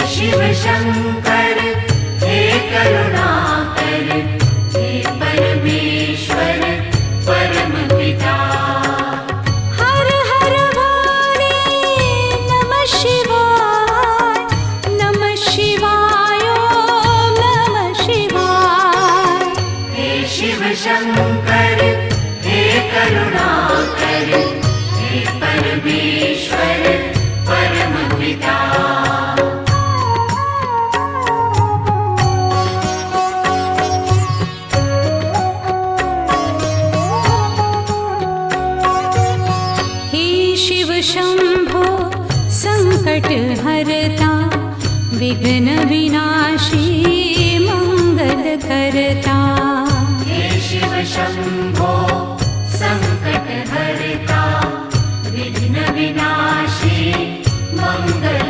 शिव शंकर हे करुणाकर, हे परमेश्वर परम पिता। हर हर वाणी नमः शिवाय, नमः शिवाय, ओम नमः शिवाय। हे शिव शंकर हे करुणाकर, हे परमेश्वर परम पिता। शिव शंभो संकट हरता, विघ्न विनाशी मंगल करता। हे शिव शंभो संकट हरता, विघ्न विनाशी मंगल